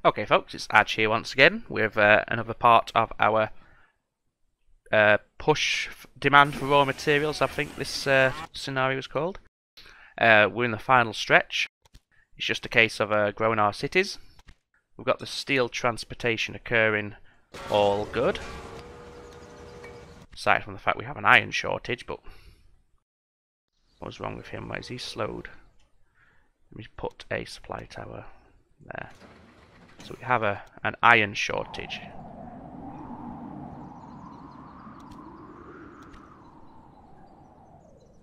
Okay folks, it's Adge here once again with another part of our push demand for raw materials, I think this scenario is called. We're in the final stretch. It's just a case of growing our cities. We've got the steel transportation occurring all good. Aside from the fact we have an iron shortage, but what was wrong with him? Why is he slowed? Let me put a supply tower there. So we have an iron shortage.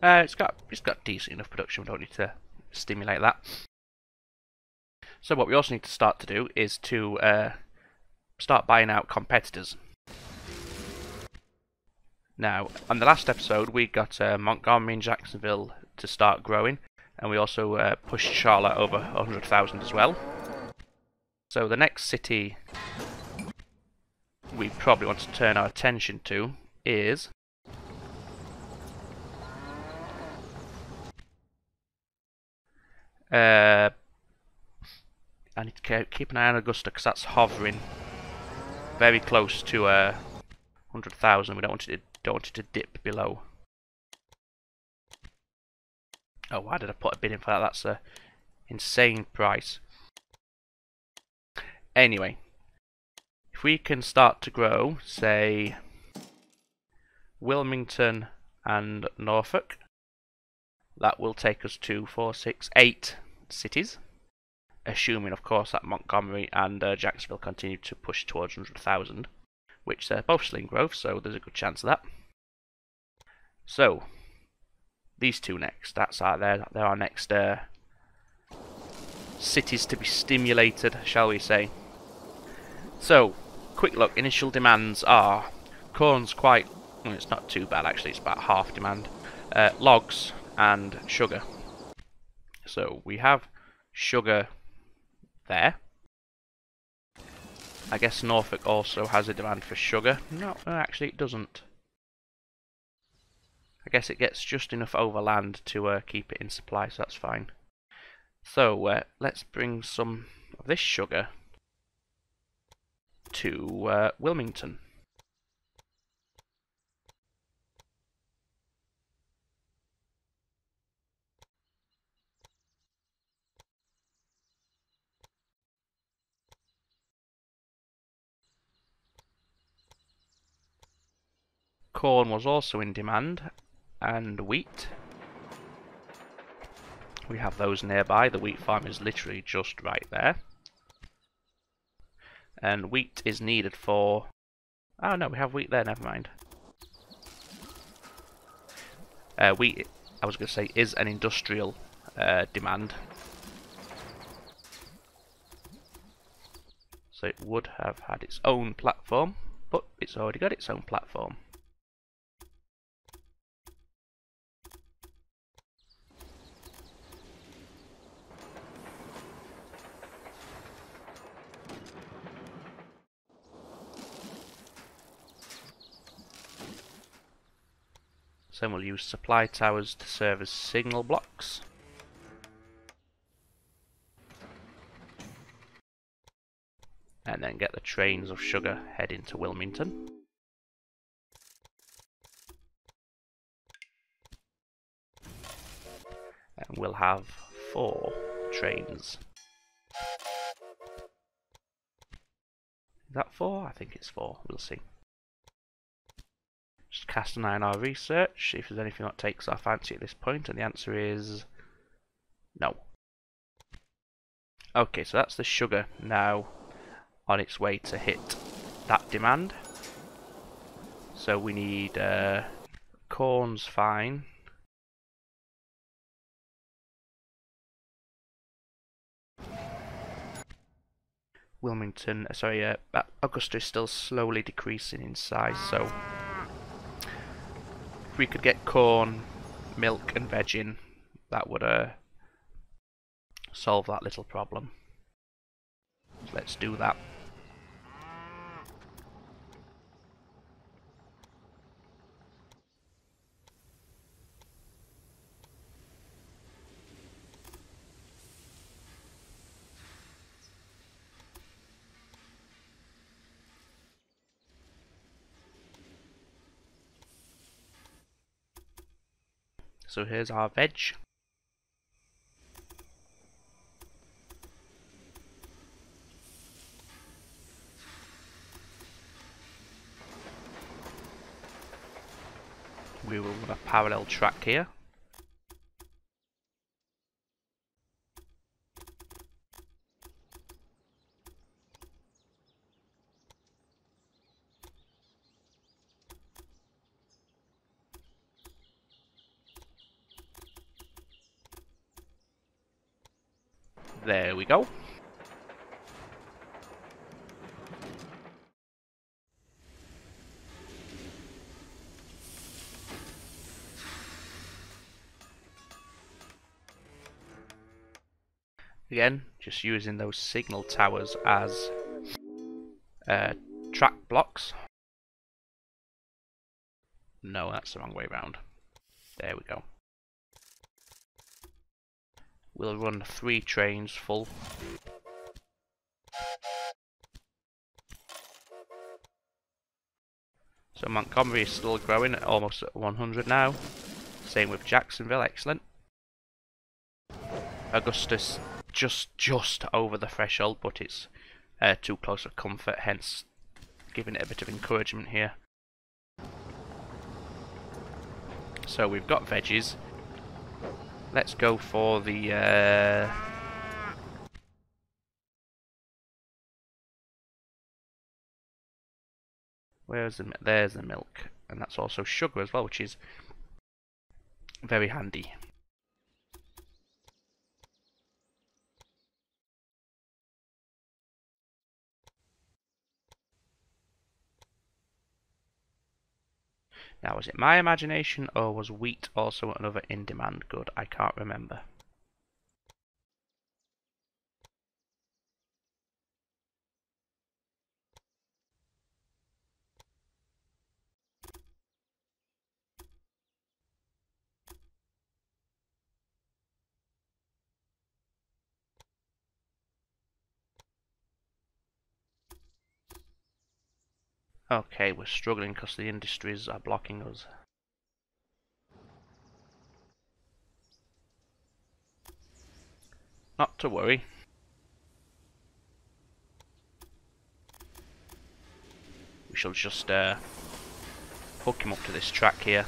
It's got decent enough production. We don't need to stimulate that. So what we also need to start to do is to start buying out competitors. Now, on the last episode, we got Montgomery and Jacksonville to start growing, and we also pushed Charlotte over 100,000 as well. So the next city we probably want to turn our attention to is I need to keep an eye on Augusta because that's hovering very close to 100,000. We don't want it to dip below. Oh, why did I put a bid in for that? That's a insane price. Anyway, if we can start to grow, say, Wilmington and Norfolk, that will take us to 4, 6, 8 cities. Assuming, of course, that Montgomery and Jacksonville continue to push towards 100,000, which they're both still in growth, so there's a good chance of that. So, these two next, they're our next cities to be stimulated, shall we say. So, quick look, initial demands are, corn's quite, well, it's not too bad actually, it's about half demand, logs and sugar. So, we have sugar there. I guess Norfolk also has a demand for sugar. No, actually it doesn't. I guess it gets just enough overland to keep it in supply, so that's fine. So let's bring some of this sugar to Wilmington. Corn was also in demand, and wheat. We have those nearby. The wheat farm is literally just right there. And wheat is needed for... Oh no, we have wheat there, never mind. Wheat, I was going to say, is an industrial demand. So it would have had its own platform, but it's already got its own platform. So we'll use supply towers to serve as signal blocks. And then get the trains of sugar heading to Wilmington. And we'll have 4 trains. Is that 4? I think it's 4. We'll see. Just cast an eye on our research, see if there's anything that takes our fancy at this point, and the answer is no. Okay, so that's the sugar now on its way to hit that demand. So we need corn's fine. Wilmington, Augusta is still slowly decreasing in size, so if we could get corn, milk and veg in, that would solve that little problem. Let's do that. So here's our veg. We will run a parallel track here. There we go. Again, just using those signal towers as track blocks. No, that's the wrong way round. There we go. We'll run 3 trains full. So Montgomery is still growing, almost at 100 now. Same with Jacksonville, excellent. Augustus just over the threshold, but it's too close for comfort, hence giving it a bit of encouragement here. So we've got veggies. Let's go for the there's the milk, and that's also sugar as well, which is very handy. Now, was it my imagination, or was wheat also another in-demand good? I can't remember. Okay, we're struggling because the industries are blocking us. Not to worry. We shall just hook him up to this track here.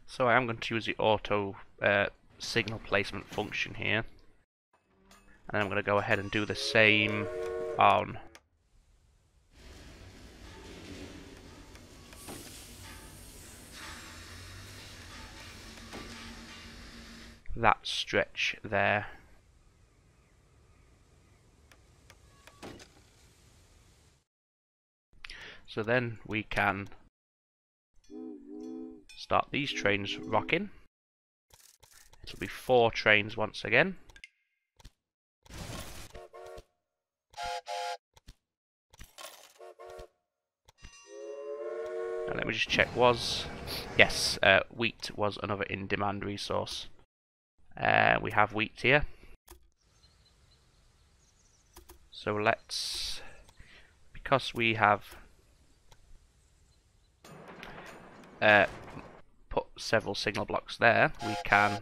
So I am going to use the auto signal placement function here. And I'm going to go ahead and do the same on that stretch there. So then we can start these trains rocking. It'll be 4 trains once again. And let me just check, yes, wheat was another in-demand resource. We have wheat here. So let's, because we have put several signal blocks there, we can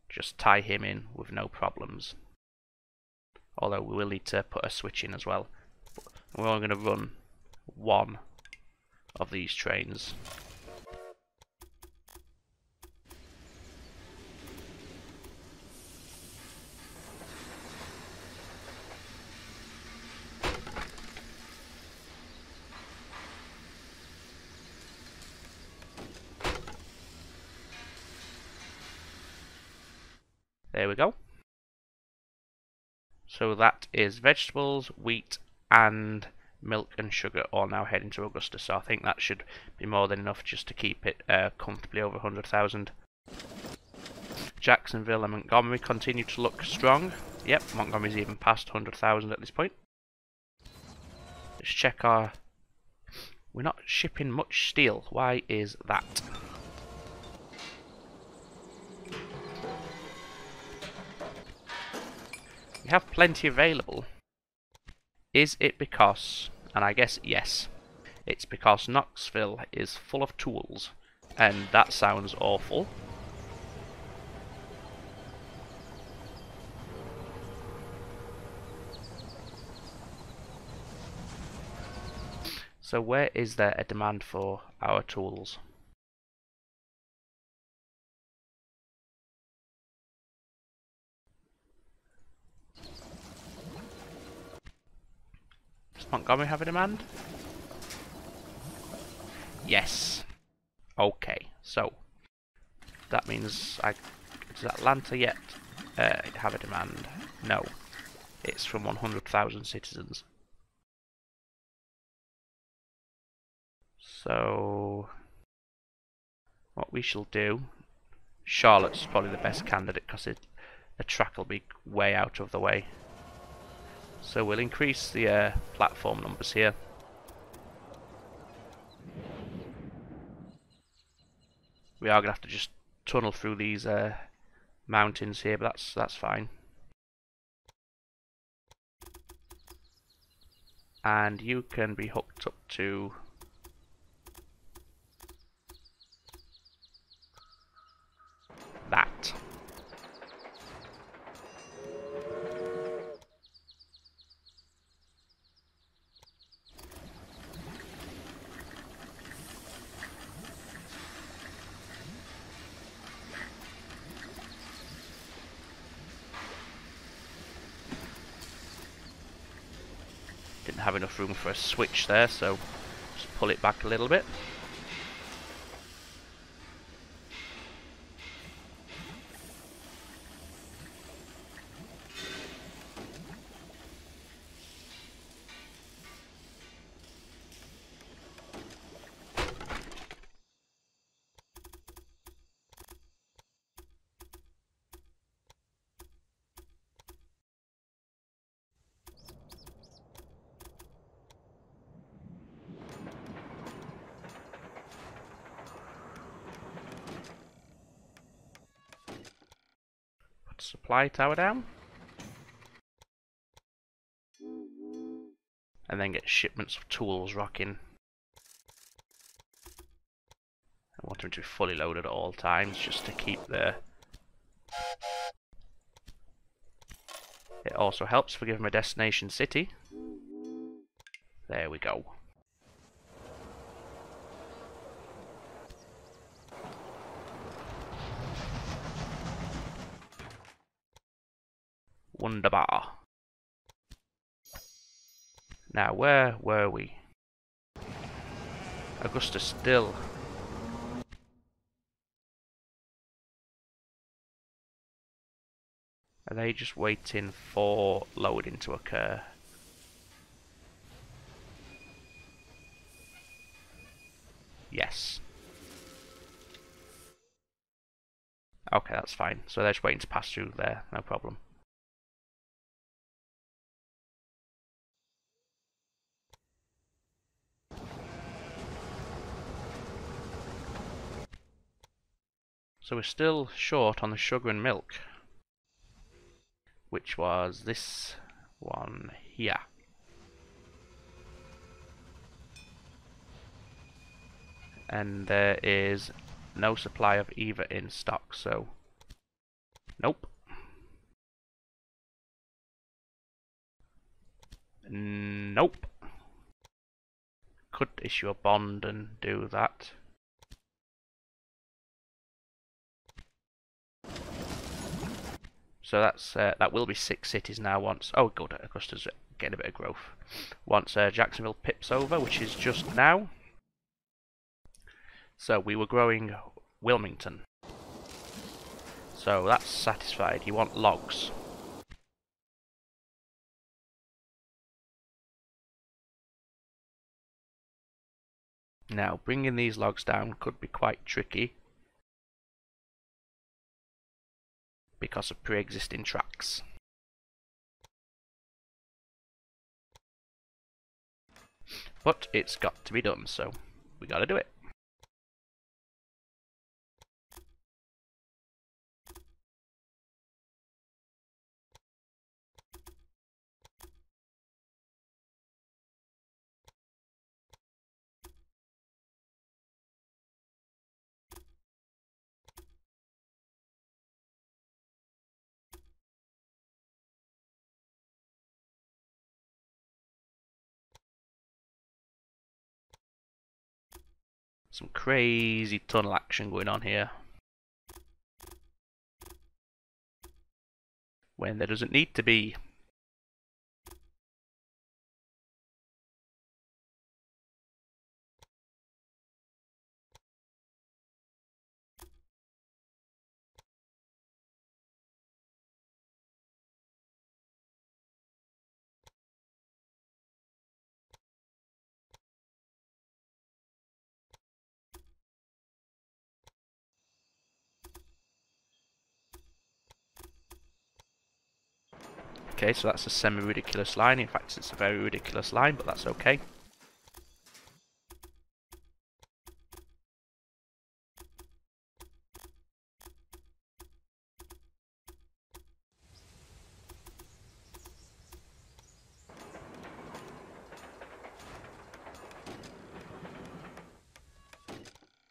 just tie him in with no problems. Although we will need to put a switch in as well. We're only going to run 1 of these trains. There we go. So that is vegetables, wheat, and milk and sugar all now heading to Augusta. So I think that should be more than enough just to keep it comfortably over 100,000. Jacksonville and Montgomery continue to look strong. Yep, Montgomery's even past 100,000 at this point. Let's check our... We're not shipping much steel. Why is that? We have plenty available. Is it because... And I guess yes. It's because Knoxville is full of tools. And that sounds awful. So where is there a demand for our tools? Does Montgomery have a demand? Yes. Okay, so that means does Atlanta yet have a demand? No. It's from 100,000 citizens. So what we shall do, Charlotte's probably the best candidate because the track will be way out of the way. So we'll increase the platform numbers here. We are going to have to just tunnel through these mountains here, but that's fine. And you can be hooked up to that. Didn't have enough room for a switch there, so just pull it back a little bit. Supply tower down, and then get shipments of tools rocking. I want them to be fully loaded at all times just to keep the... It also helps for giving them a destination city. There we go. Wunderbar. Now, where were we? Augusta still. Are they just waiting for loading to occur? Yes. Okay, that's fine. So they're just waiting to pass through there, no problem. So we're still short on the sugar and milk, which was this one here. And there is no supply of either in stock, so nope. Nope. Could issue a bond and do that. So that's that will be 6 cities now once... Oh, good, Augusta's getting a bit of growth. Once Jacksonville pips over, which is just now. So we were growing Wilmington. So that's satisfied. You want logs. Now, bringing these logs down could be quite tricky because of pre-existing tracks. But it's got to be done, so we gotta do it. Some crazy tunnel action going on here. When there doesn't need to be. Okay, so that's a semi-ridiculous line. In fact, it's a very ridiculous line, but that's okay.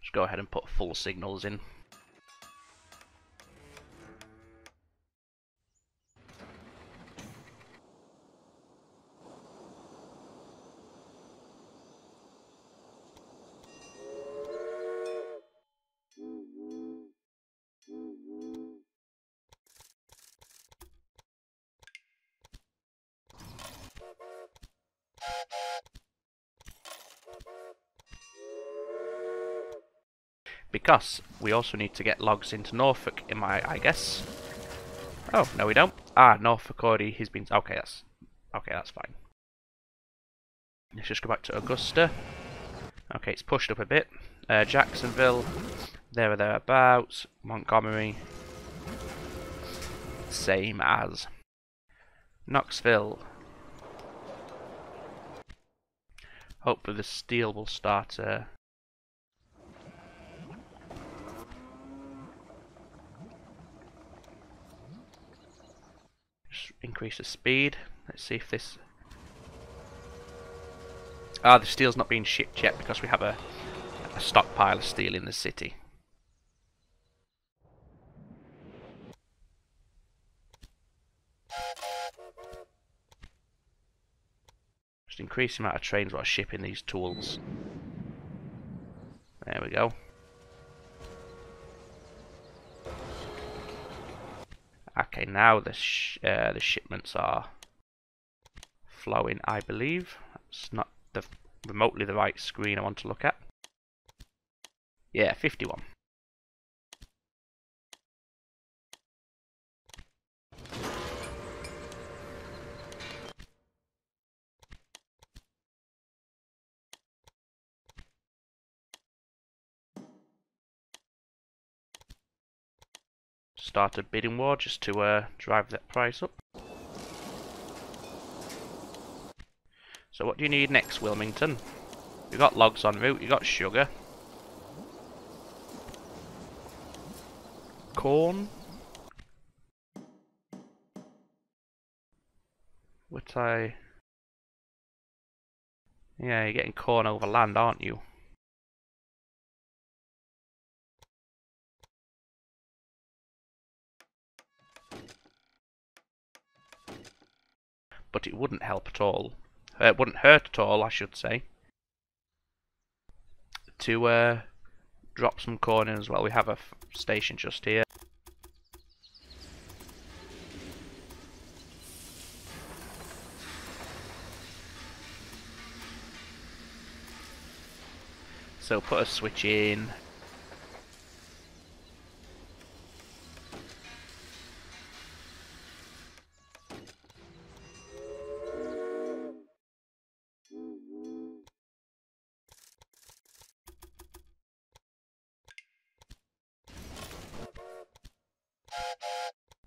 Just go ahead and put full signals in. Because we also need to get logs into Norfolk, I guess. Oh, no we don't. Ah, Norfolk already has been... Okay, that's fine. Let's just go back to Augusta. Okay, it's pushed up a bit. Jacksonville, there or thereabouts. Montgomery, same as. Knoxville. Hopefully the steel will start... Just increase the speed. Let's see if this... Ah, the steel's not being shipped yet because we have a stockpile of steel in the city. Just increase the amount of trains that are shipping these tools. There we go. Okay, now the shipments are flowing, I believe. It's not remotely the right screen I want to look at. Yeah, 51. Start a bidding war just to drive that price up. So what do you need next, Wilmington? You've got logs en route, you've got sugar. Corn? Would I... Yeah, you're getting corn over land, aren't you? But it wouldn't help at all. It wouldn't hurt at all, I should say. To drop some corn in as well. We have a station just here. So put a switch in.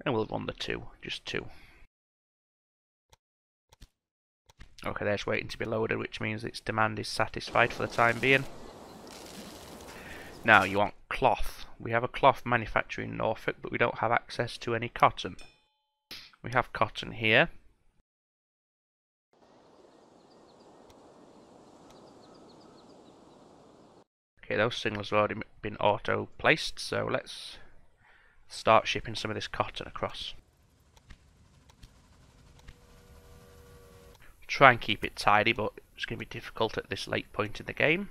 And we'll run the two, just two. Okay, there's waiting to be loaded, which means its demand is satisfied for the time being. Now, you want cloth. We have a cloth manufacturer in Norfolk, but we don't have access to any cotton. We have cotton here. Okay, those signals have already been auto-placed, so let's start shipping some of this cotton across. Try and keep it tidy, but it's going to be difficult at this late point in the game.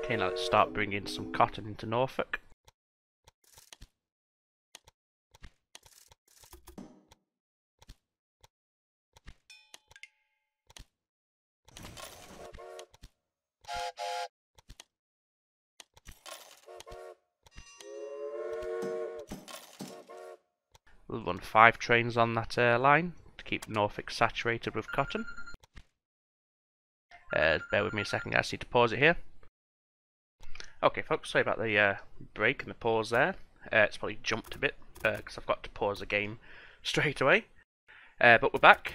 Okay, now let's start bringing some cotton into Norfolk. We'll run 5 trains on that line to keep Norfolk saturated with cotton. Bear with me a second, guys. I need to pause it here. Okay, folks, sorry about the break and the pause there. It's probably jumped a bit because I've got to pause the game straight away. But we're back.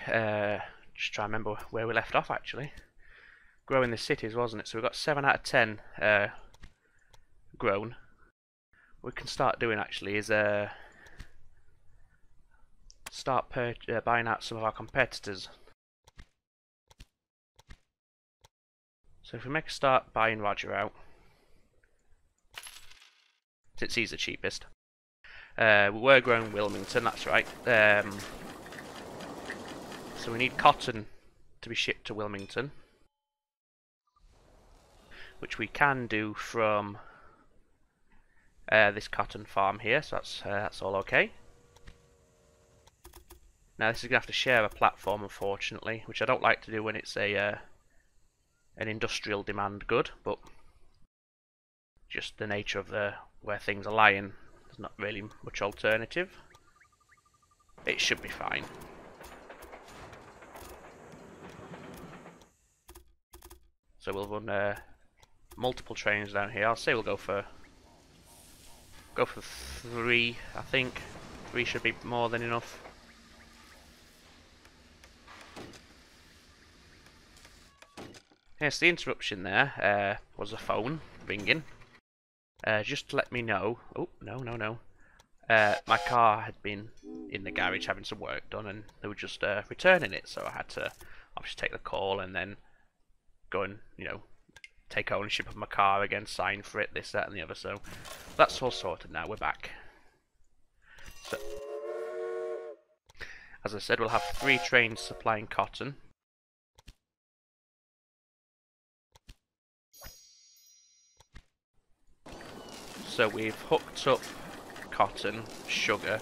Just try to remember where we left off, actually. Growing the cities, wasn't it? So we've got 7 out of 10 grown. What we can start doing, actually, is start buying out some of our competitors. So if we make a start buying Roger out, since he's the cheapest. We were growing Wilmington, that's right. So we need cotton to be shipped to Wilmington, which we can do from this cotton farm here, so that's all okay. Now this is going to have to share a platform, unfortunately, which I don't like to do when it's an industrial demand good, but just the nature of where things are lying, there's not really much alternative. It should be fine. So we'll run multiple trains down here. I'll say we'll go for 3. I think 3 should be more than enough. Yes, the interruption there was a phone ringing. Just to let me know. Oh, no. My car had been in the garage having some work done, and they were just returning it, so I had to obviously take the call and then go and, take ownership of my car again, sign for it, this, that, and the other. So that's all sorted now. We're back. So, as I said, we'll have 3 trains supplying cotton. So we've hooked up cotton, sugar,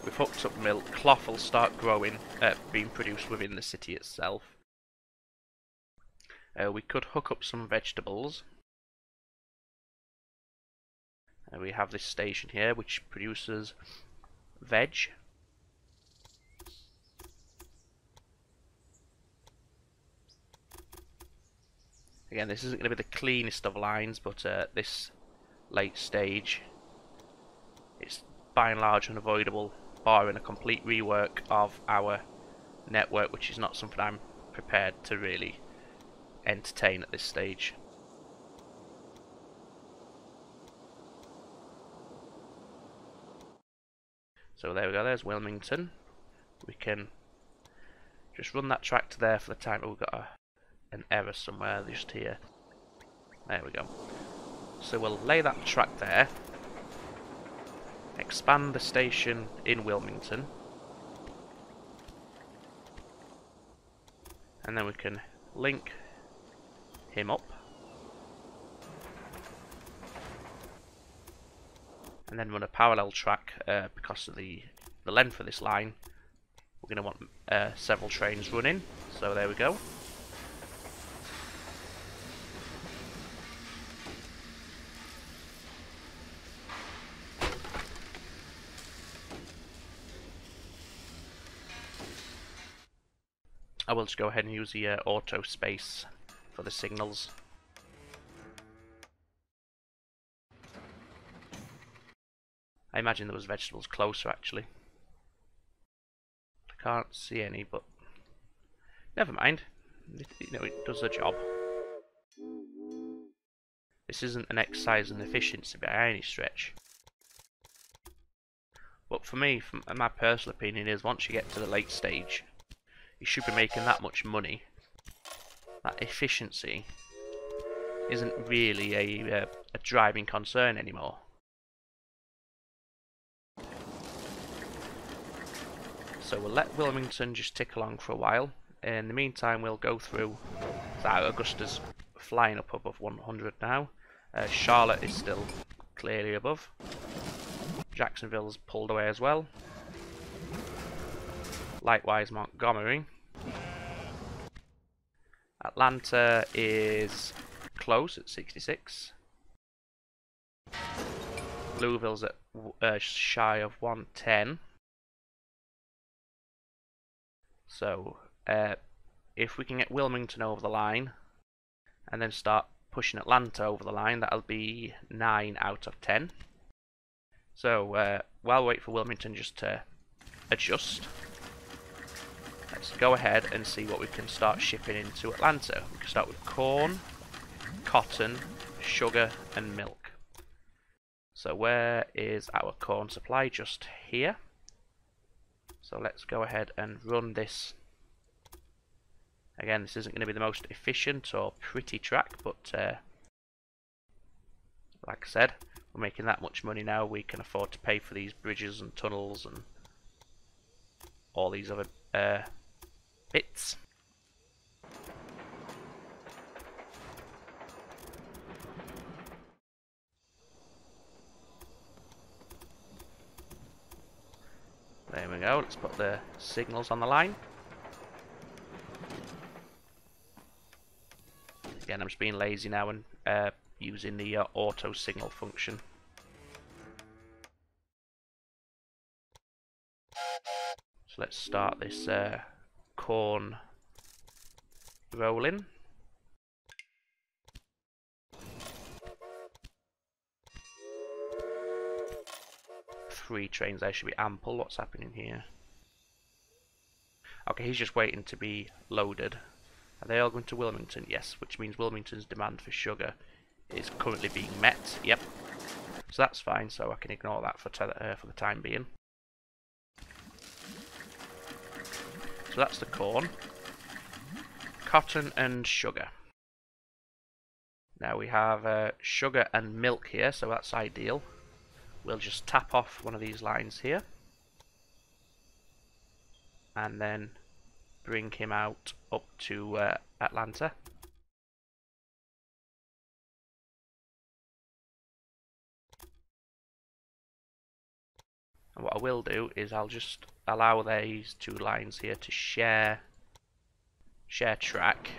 we've hooked up milk, cloth will start growing, being produced within the city itself. We could hook up some vegetables. We have this station here which produces veg. Again, this isn't going to be the cleanest of lines, but this late stage, it's by and large unavoidable, barring a complete rework of our network, which is not something I'm prepared to really entertain at this stage. So there we go, there's Wilmington. We can just run that track to there for the time. Oh, we've got an error somewhere just here. There we go. So we'll lay that track there. Expand the station in Wilmington. And then we can link him up. And then run a parallel track because of the length of this line. We're going to want several trains running. So there we go. I will just go ahead and use the auto space for the signals. I imagine there was vegetables closer actually. I can't see any, but never mind. It does the job. This isn't an exercise in efficiency by any stretch. But for me, from my personal opinion, is once you get to the late stage, you should be making that much money. That efficiency isn't really a driving concern anymore. So we'll let Wilmington just tick along for a while. In the meantime, we'll go through. So Augusta's flying up above 100 now. Charlotte is still clearly above. Jacksonville's pulled away as well. Likewise, Montgomery. Atlanta is close at 66. Louisville's at shy of 110. So, if we can get Wilmington over the line, and then start pushing Atlanta over the line, that'll be 9 out of 10. So, while we wait for Wilmington just to adjust, let's go ahead and see what we can start shipping into Atlanta. We can start with corn, cotton, sugar, and milk. So where is our corn supply? Just here. So let's go ahead and run this. Again, this isn't going to be the most efficient or pretty track, but like I said, we're making that much money now. We can afford to pay for these bridges and tunnels and all these other bits. There we go, let's put the signals on the line. Again, I'm just being lazy now and using the auto signal function. So let's start this corn rolling. Three trains there should be ample. What's happening here? Okay, he's just waiting to be loaded. Are they all going to Wilmington? Yes, which means Wilmington's demand for sugar is currently being met. Yep. So that's fine, so I can ignore that for the time being. So that's the corn, cotton and sugar. Now we have sugar and milk here, so that's ideal. We'll just tap off one of these lines here and then bring him out up to Atlanta. And what I will do is I'll just allow these two lines here to share track.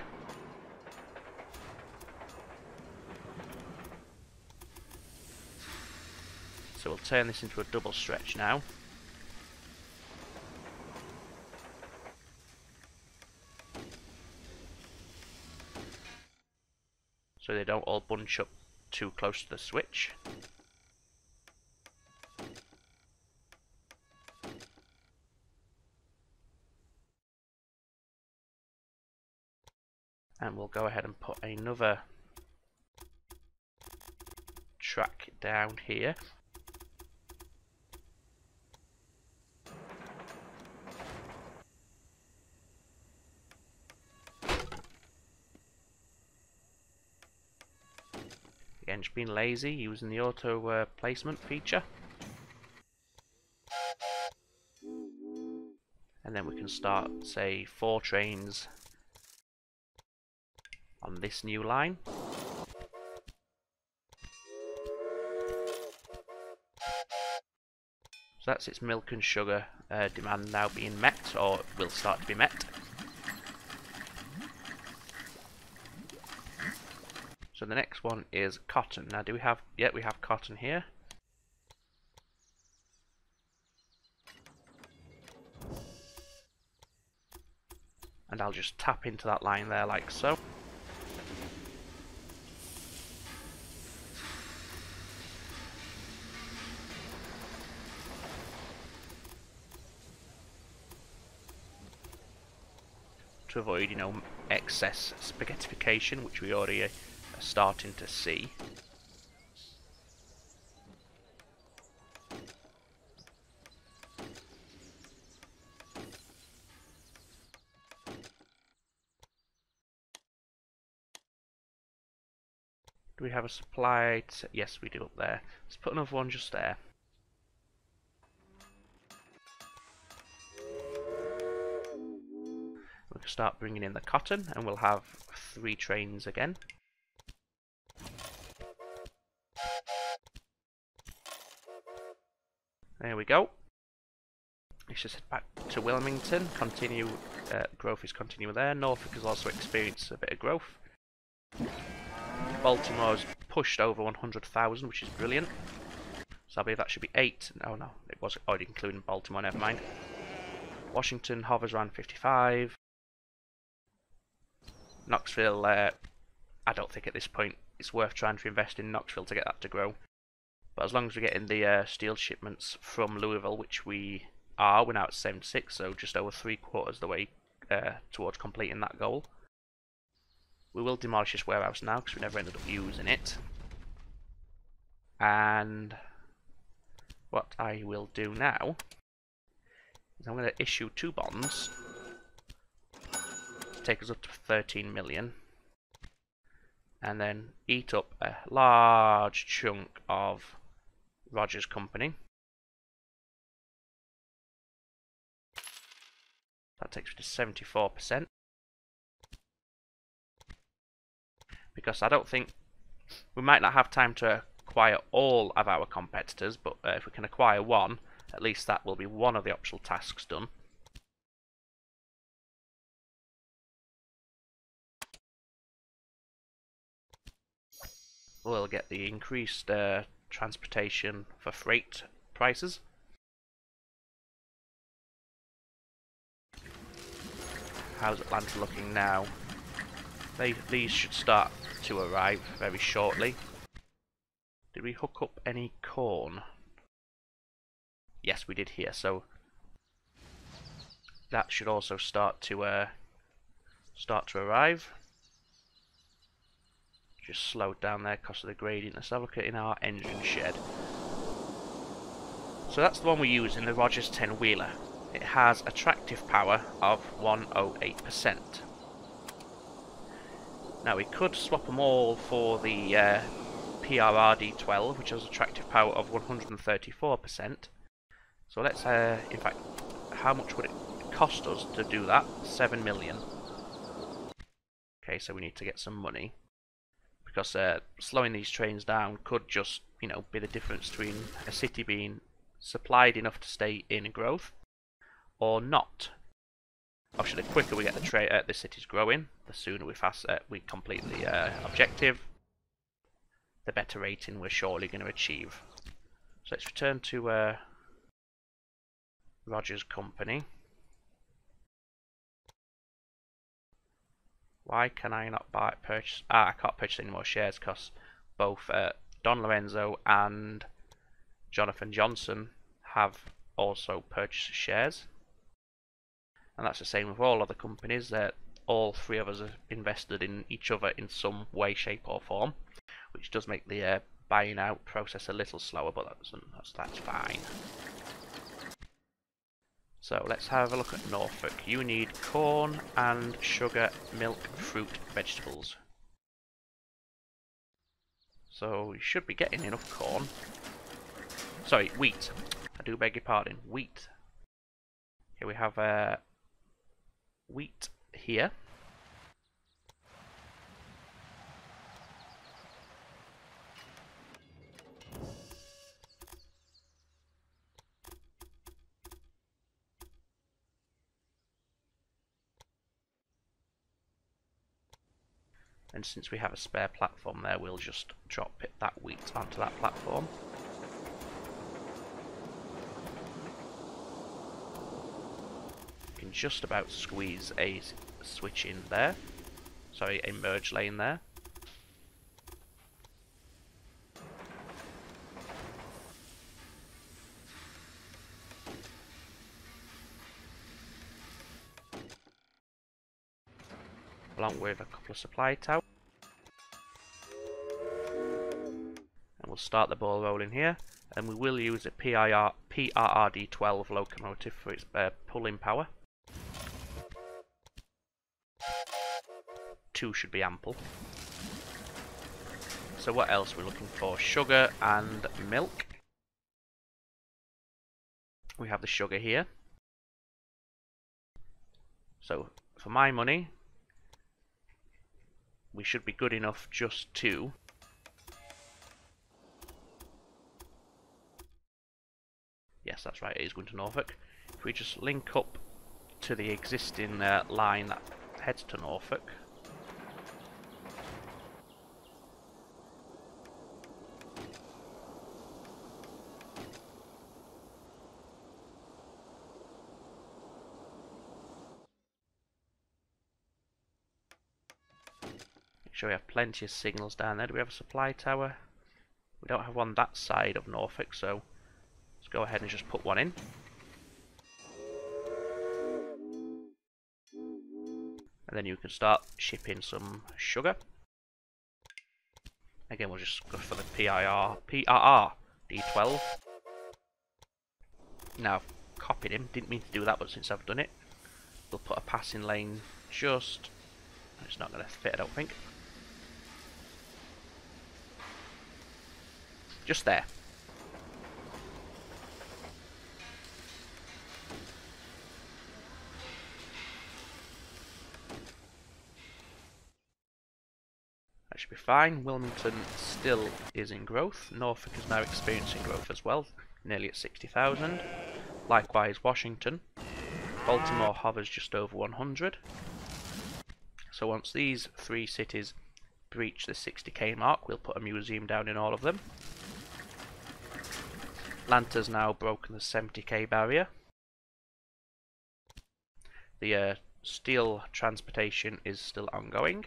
So we'll turn this into a double stretch now. So they don't all bunch up too close to the switch. And we'll go ahead and put another track down here. Again, just being lazy, using the auto placement feature. And then we can start, say, 4 trains on this new line. So that's its milk and sugar demand now being met, or will start to be met. So the next one is cotton. Now do we have, yeah, we have cotton here. And I'll just tap into that line there like so. To avoid, you know, excess spaghettification, which we already are starting to see. Do we have a supply? Yes, we do up there. Let's put another one just there. We can start bringing in the cotton, and we'll have 3 trains again. There we go. Let's just head back to Wilmington. Continue. Growth is continuing there. Norfolk has also experienced a bit of growth. Baltimore's pushed over 100,000, which is brilliant. So I believe that should be 8. Oh no, it was already including Baltimore, never mind. Washington hovers around 55. Knoxville, I don't think at this point it's worth trying to invest in Knoxville to get that to grow. But as long as we're getting the steel shipments from Louisville, which we are, we're now at 76, so just over 3/4 the way towards completing that goal. We will demolish this warehouse now because we never ended up using it. And what I will do now is I'm going to issue 2 bonds to take us up to 13 million. And then eat up a large chunk of Rogers Company. That takes me to 74%. Because I don't think we might not have time to acquire all of our competitors, but if we can acquire one, at least that will be one of the optional tasks done. We'll get the increased transportation for freight prices. How's Atlanta looking now? These should start to arrive very shortly. Did we hook up any corn? Yes, we did here. So that should also start to arrive. Just slowed down there because of the gradient. Let's have a look at in our engine shed. So that's the one we're using, the Rogers 10-wheeler. It has attractive power of 108%. Now we could swap them all for the PRRD12, which has attractive power of 134%. So let's, in fact, how much would it cost us to do that? 7 million. Okay, so we need to get some money. Because slowing these trains down could just, you know, be the difference between a city being supplied enough to stay in growth or not. Obviously, the quicker we get the city's growing, the sooner we complete the objective, the better rating we're surely going to achieve. So let's return to Rogers Company. Why can I not purchase? I can't purchase any more shares because both Don Lorenzo and Jonathan Johnson have also purchased shares. And that's the same with all other companies, that all 3 of us have invested in each other in some way, shape or form, which does make the buying out process a little slower, but that's fine. So let's have a look at Norfolk. You need corn and sugar, milk, fruit, vegetables. So you should be getting enough corn. Sorry, wheat. I do beg your pardon. Wheat. Here we have wheat here. And since we have a spare platform there, we'll just drop that wheat onto that platform. You can just about squeeze a switch in there. Sorry, a merge lane there. Along with a couple of supply towers. And we'll start the ball rolling here. And we will use a PRRD12 locomotive for its pulling power. 2 should be ample. So what else we're looking for? Sugar and milk. We have the sugar here. So for my money, we should be good enough just to yes, that's right, it is going to Norfolk. If we just link up to the existing line that heads to Norfolk. Make sure we have plenty of signals down there. Do we have a supply tower? We don't have one that side of Norfolk, so let's go ahead and just put one in. And then you can start shipping some sugar. Again, we'll just go for the PRR D12. Now, copied him. Didn't mean to do that, but since I've done it, we'll put a passing lane just... It's not going to fit, I don't think. Just there. That should be fine. Wilmington still is in growth. Norfolk is now experiencing growth as well, nearly at 60,000. Likewise, Washington. Baltimore hovers just over 100. So once these 3 cities breach the 60k mark, we'll put a museum down in all of them. Atlanta's now broken the 70k barrier. The steel transportation is still ongoing.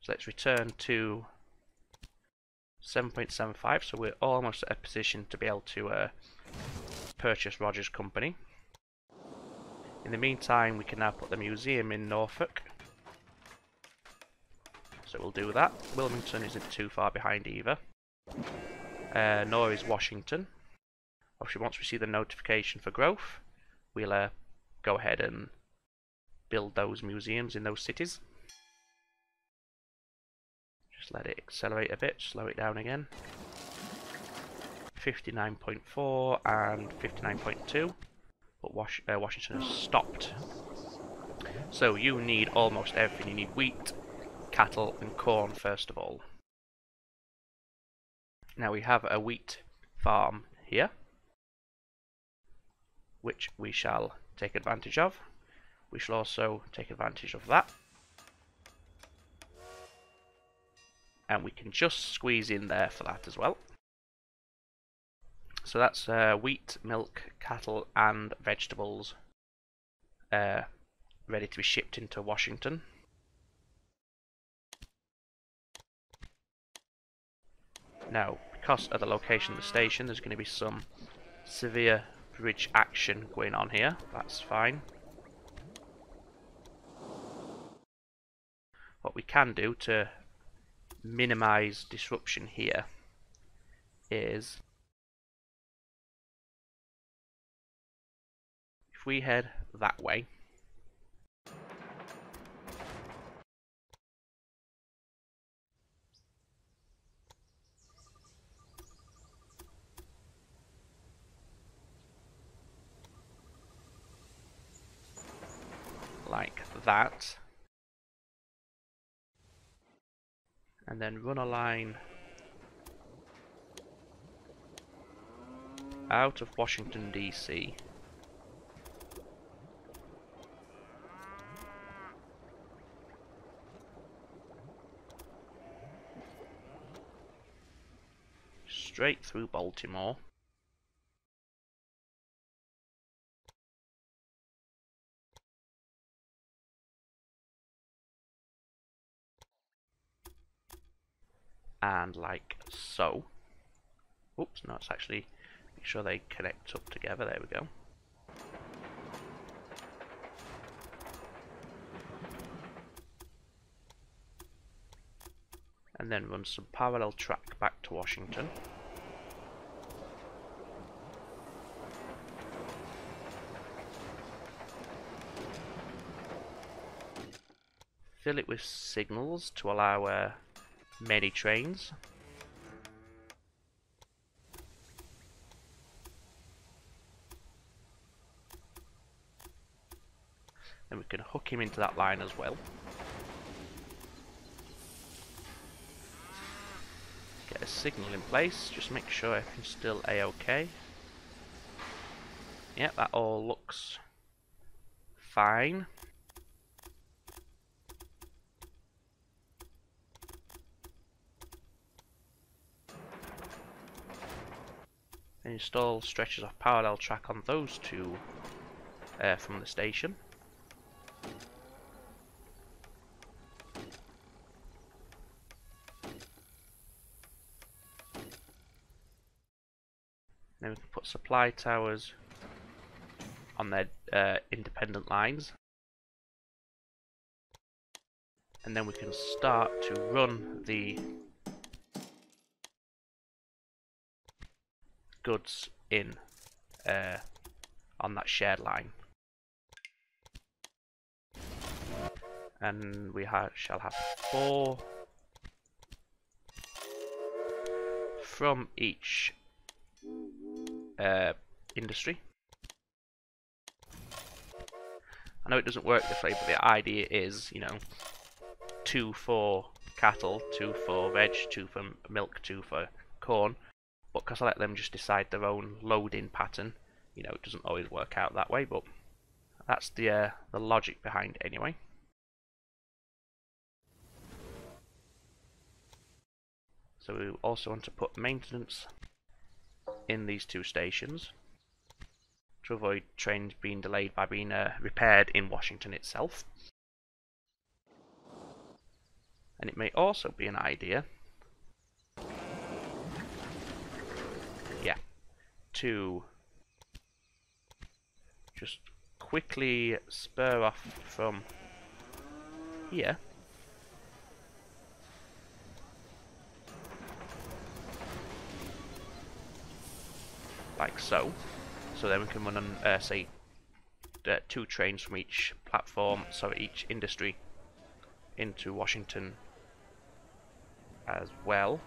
So let's return to 7.75, so we're almost at a position to be able to purchase Rogers Company. In the meantime, we can now put the museum in Norfolk. So we'll do that. Wilmington isn't too far behind either. Nor is Washington. Obviously, once we see the notification for growth, we'll go ahead and build those museums in those cities. Just let it accelerate a bit, slow it down again. 59.4 and 59.2. But Washington has stopped. So you need almost everything. You need wheat, cattle and corn first of all. Now we have a wheat farm here, which we shall take advantage of. We shall also take advantage of that. And we can just squeeze in there for that as well. So that's wheat, milk, cattle and vegetables ready to be shipped into Washington. Now, because of the location of the station, there's going to be some severe bridge action going on here. That's fine. What we can do to minimize disruption here is if we head that way, like that. And then run a line out of Washington DC. Straight through Baltimore. And like so. Oops, no, it's actually, make sure they connect up together, there we go. And then run some parallel track back to Washington. Fill it with signals to allow many trains. Then we can hook him into that line as well. Get a signal in place, just make sure everything's still a-okay. Yep, that all looks fine. Install stretches of parallel track on those two from the station. Then we can put supply towers on their independent lines. And then we can start to run the goods in on that shared line. And we shall have 4 from each industry. I know it doesn't work this way, but the idea is, you know, 2 for cattle, 2 for veg, 2 for milk, 2 for corn. But because I let them just decide their own loading pattern, you know, it doesn't always work out that way, but that's the logic behind it anyway. So we also want to put maintenance in these 2 stations to avoid trains being delayed by being repaired in Washington itself. And it may also be an idea, to just quickly spur off from here like so. So then we can run on, say, 2 trains from each platform, so each industry, into Washington as well.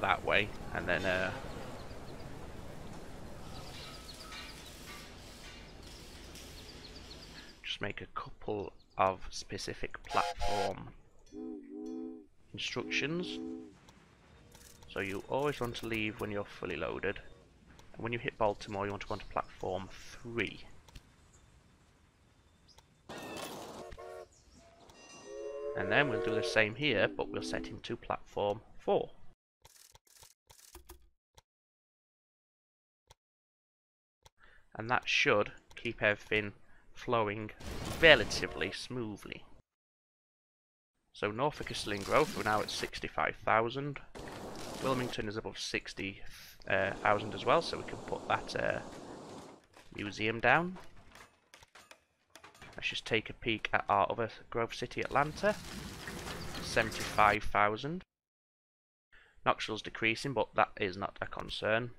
That way, and then just make a couple of specific platform instructions. So you always want to leave when you're fully loaded, and when you hit Baltimore you want to go on to platform 3. And then we'll do the same here, but we'll set into platform 4. And that should keep everything flowing relatively smoothly. So Norfolk is still in growth, we're now at 65,000. Wilmington is above 60,000 as well, so we can put that museum down. Let's just take a peek at our other growth city, Atlanta. 75,000. Knoxville's decreasing, but that is not a concern.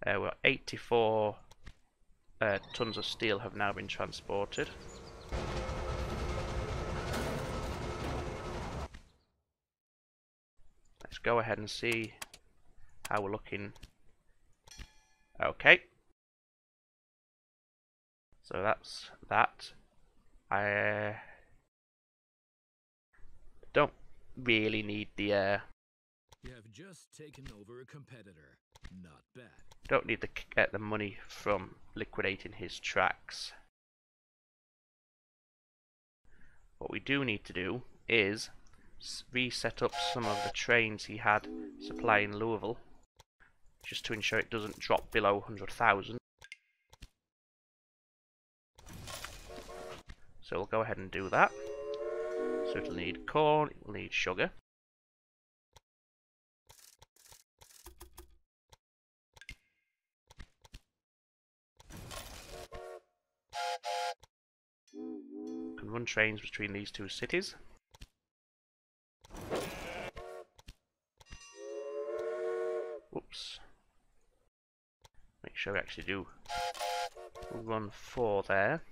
We're 84 tons of steel have now been transported. Let's go ahead and see how we're looking. Okay. So that's that. I don't really need the You have just taken over a competitor. Not bad. don't need the money from liquidating his tracks. What we do need to do is reset up some of the trains he had supplying Louisville, just to ensure it doesn't drop below 100,000. So we'll go ahead and do that. So it'll need corn, it will need sugar. Can run trains between these two cities. Whoops. Make sure we actually do run 4 there.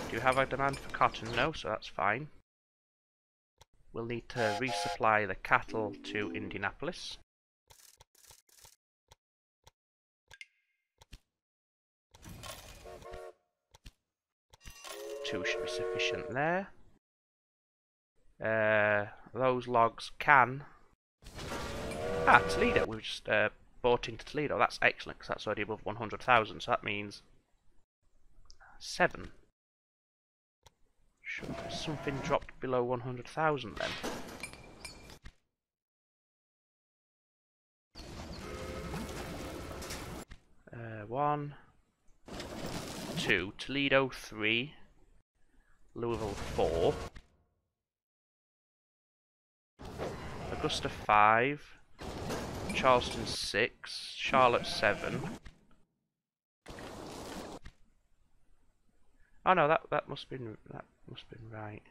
Do you have a demand for cotton? No, so that's fine. We'll need to resupply the cattle to Indianapolis. 2 should be sufficient there. Those logs can... Toledo. We've just bought into Toledo. That's excellent, because that's already above 100,000, so that means 7. Should something dropped below 100,000 then? One, 2, Toledo 3, Louisville 4, Augusta 5, Charleston 6, Charlotte 7. Oh no, that must have been right.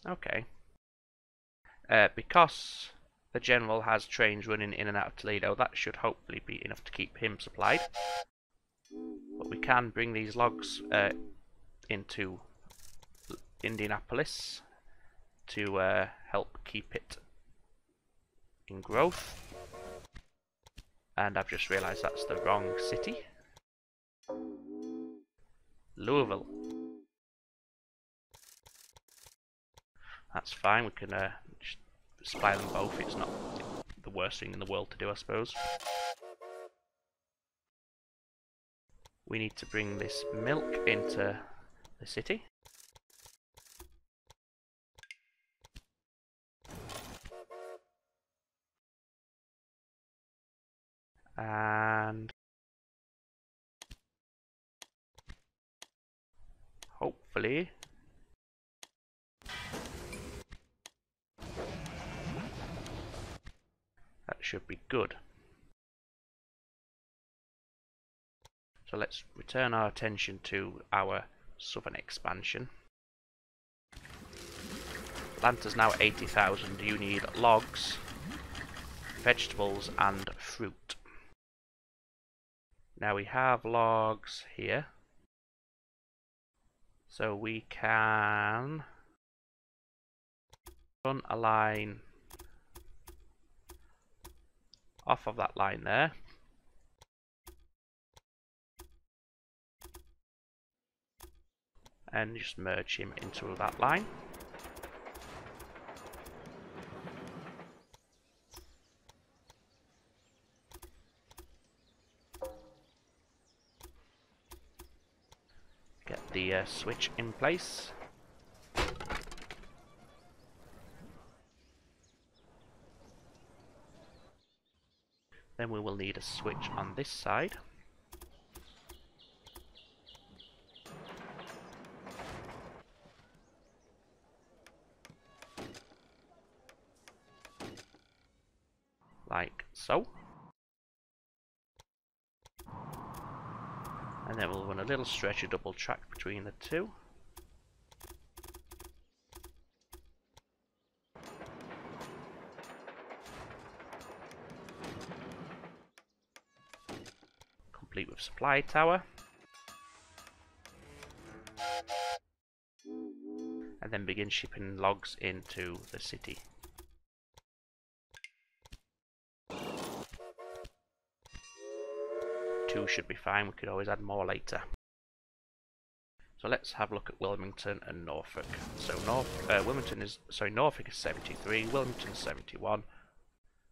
Okay. Because the general has trains running in and out of Toledo, that should hopefully be enough to keep him supplied. But we can bring these logs into Indianapolis to help keep it in growth. And I've just realised that's the wrong city. Louisville. That's fine, we can just supply them both. It's not the worst thing in the world to do, I suppose. We need to bring this milk into the city. And hopefully that should be good. So let's return our attention to our southern expansion. Atlanta's now 80,000. You need logs, vegetables and fruit. Now we have logs here, so we can run a line off of that line there. And just merge him into that line. Get the switch in place. Then we will need a switch on this side. Like so. And then we'll run a little stretcher double track between the two. move supply tower. And then begin shipping logs into the city. Two should be fine, we could always add more later. So let's have a look at Wilmington and Norfolk. So Norfolk is 73, Wilmington is 71.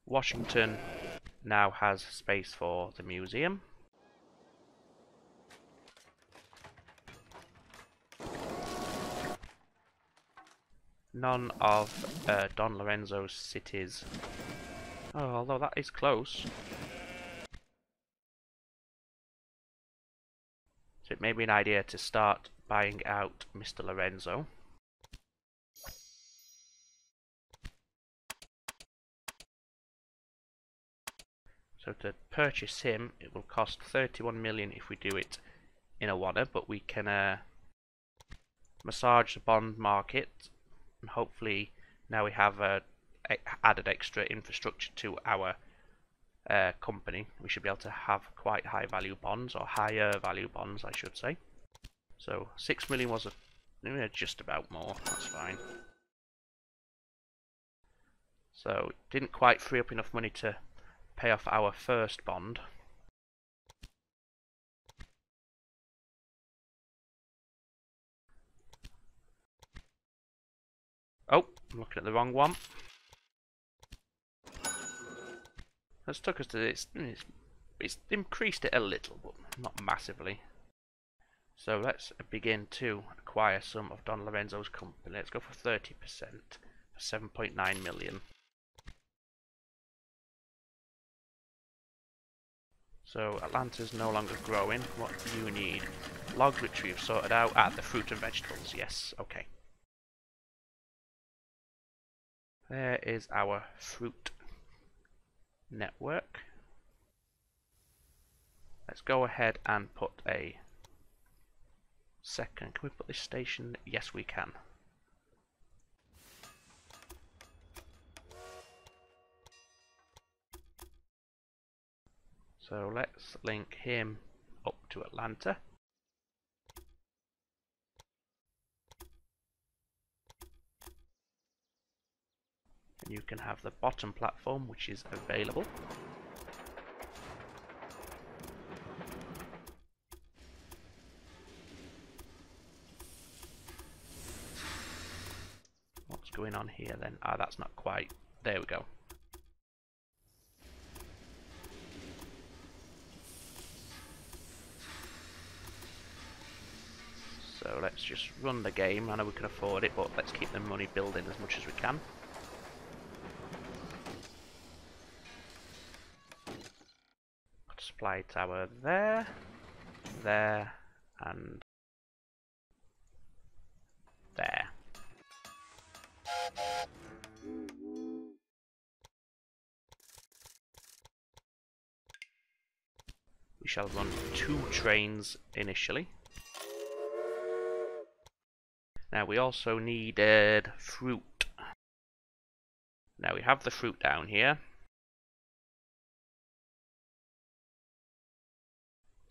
Washington now has space for the museum. None of Don Lorenzo's cities. Oh, although that is close. So it may be an idea to start buying out Mr. Lorenzo. So to purchase him, it will cost 31 million if we do it in Awana, but we can massage the bond market, and hopefully now we have added extra infrastructure to our company, we should be able to have quite high value bonds, or higher value bonds I should say. So 6 million was just about more, that's fine. So it didn't quite free up enough money to pay off our first bond. Oh, I'm looking at the wrong one. That's took us to this. It's increased it a little, but not massively. So let's begin to acquire some of Don Lorenzo's company. Let's go for 30% for 7.9 million. So Atlanta's no longer growing. What do you need? Logs, which we've sorted out. The fruit and vegetables. Yes, okay. There is our fruit network. Let's go ahead and put a second. Can we put this station? Yes, we can. So let's link him up to Atlanta. And you can have the bottom platform, which is available. What's going on here then? That's not quite. There we go. So let's just run the game. I know we can afford it, but let's keep the money building as much as we can. Supply tower there, there, and there. We shall run 2 trains initially. Now we also needed fruit. Now we have the fruit down here.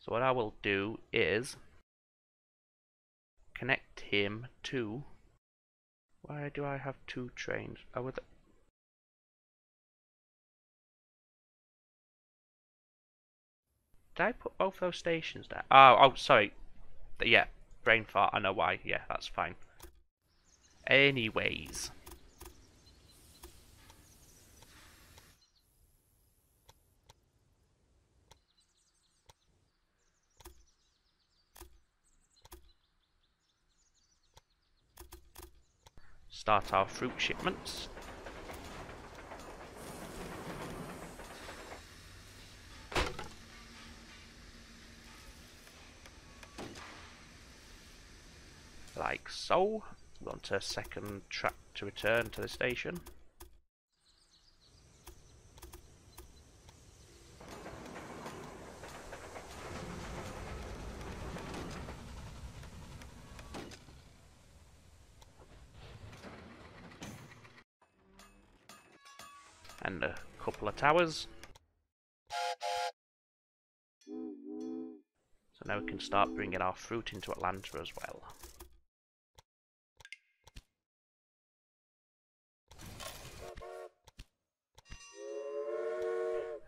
So what I will do is connect him to... Why do I have 2 trains? Oh, with did I put both those stations there? Oh, sorry. Yeah, brain fart. I know why. Yeah, that's fine. Anyways. Start our fruit shipments. Like so. We're on to a second track to return to the station. And a couple of towers. Now we can start bringing our fruit into Atlanta as well.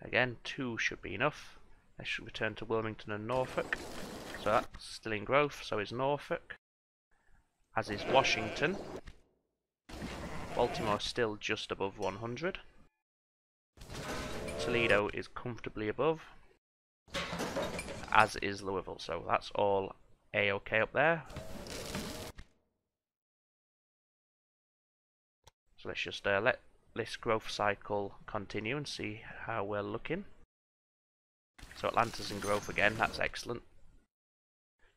Again, 2 should be enough. I should return to Wilmington and Norfolk. So that's still in growth, so is Norfolk. As is Washington. Baltimore still just above 100. Toledo is comfortably above. As is Louisville, so that's all A-OK up there. So let's just let this growth cycle continue and see how we're looking. So Atlanta's in growth again, that's excellent.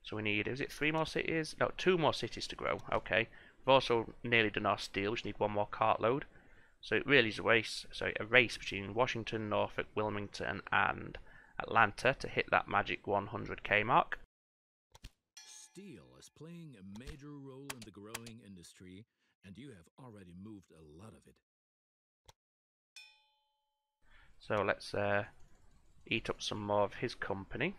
So we need, is it 3 more cities? No, 2 more cities to grow, okay. We've also nearly done our steel, we just need 1 more cartload. So it really is a race between Washington, Norfolk, Wilmington and Atlanta to hit that magic 100k mark. Steel is playing a major role in the growing industry, and you have already moved a lot of it. So let's eat up some more of his company.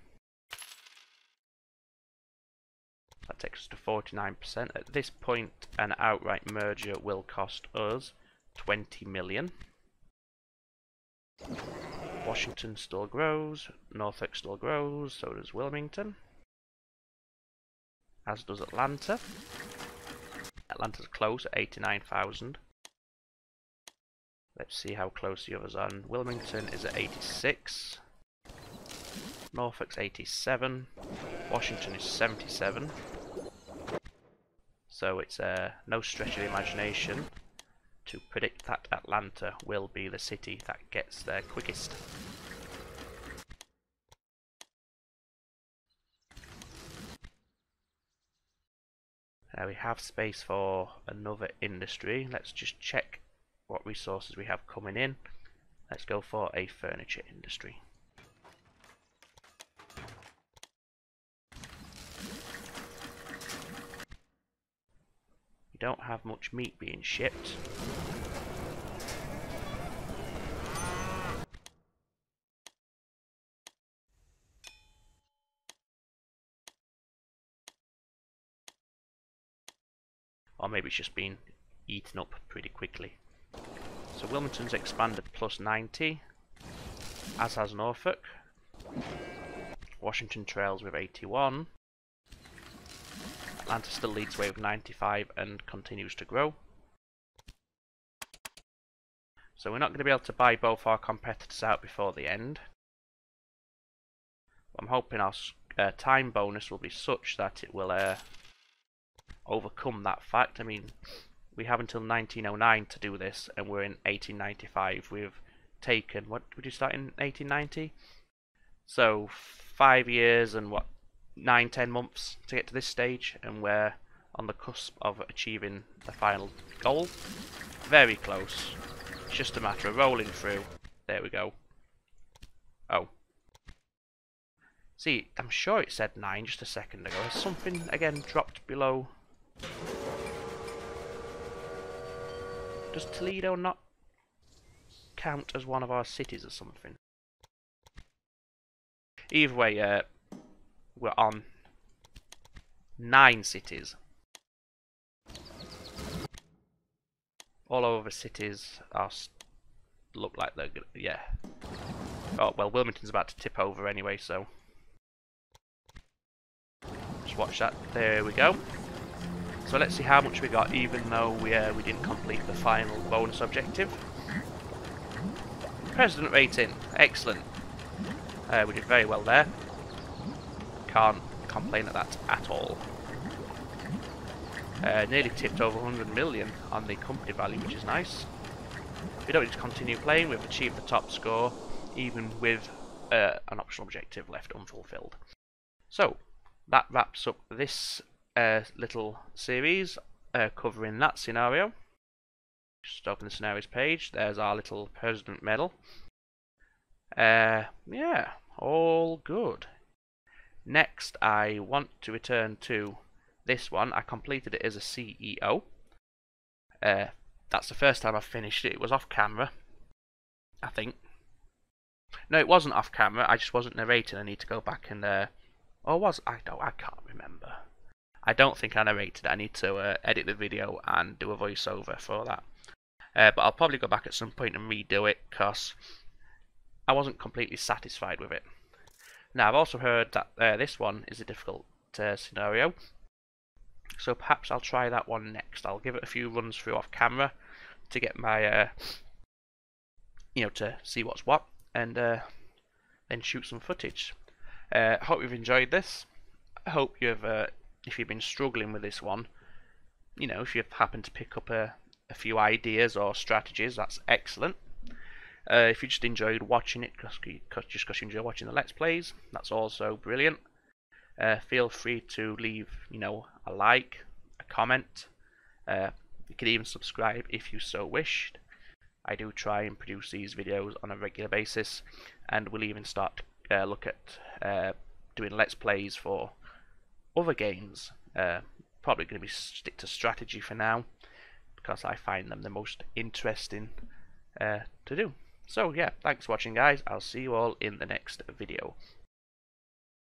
That takes us to 49%. At this point, an outright merger will cost us 20 million. Washington still grows, Norfolk still grows, so does Wilmington. As does Atlanta. Atlanta's close at 89,000. Let's see how close the others are. Wilmington is at 86. Norfolk's 87. Washington is 77. So it's no stretch of the imagination to predict that Atlanta will be the city that gets there quickest. Now we have space for another industry. Let's just check what resources we have coming in. Let's go for a furniture industry. We don't have much meat being shipped. Or maybe it's just been eaten up pretty quickly. So Wilmington's expanded plus 90, as has Norfolk. Washington trails with 81. Atlanta still leads the way with 95 and continues to grow. So we're not going to be able to buy both our competitors out before the end. I'm hoping our time bonus will be such that it will overcome that fact. I mean, we have until 1909 to do this, and we're in 1895. We've taken, what did you start in 1890? So 5 years and what, 9-10 months to get to this stage, and we're on the cusp of achieving the final goal. Very close. It's just a matter of rolling through. There we go. Oh. See, I'm sure it said 9 just a second ago. Has something again dropped below? Does Toledo not count as one of our cities or something? Either way, we're on 9 cities. All over cities are look like they're good. Yeah. Oh well, Wilmington's about to tip over anyway, so just watch that. There we go. So let's see how much we got, even though we didn't complete the final bonus objective. President rating, excellent. We did very well there. Can't complain at that at all. Nearly tipped over 100 million on the company value, which is nice. We don't need to continue playing. We've achieved the top score, even with an optional objective left unfulfilled. So that wraps up this little series covering that scenario. Just open the scenarios page. There's our little president medal. Yeah, all good. Next, I want to return to this one. I completed it as a CEO. That's the first time I've finished it. It was off camera, I think. No, it wasn't off camera. I just wasn't narrating. I need to go back and Or was I can't remember. I don't think I narrated it. I need to edit the video and do a voiceover for that. But I'll probably go back at some point and redo it because I wasn't completely satisfied with it. Now I've also heard that this one is a difficult scenario, so perhaps I'll try that one next. I'll give it a few runs through off camera to get my to see what's what, and then shoot some footage. Hope you've enjoyed this. I hope you've, if you've been struggling with this one, if you've happened to pick up a few ideas or strategies, that's excellent. If you just enjoyed watching it, just because you enjoy watching the Let's Plays, that's also brilliant. Feel free to leave, a like, a comment. You can even subscribe if you so wished. I do try and produce these videos on a regular basis, and we'll even start to look at doing Let's Plays for other games. Probably going to be stick to strategy for now, because I find them the most interesting to do. So yeah, thanks for watching guys, I'll see you all in the next video.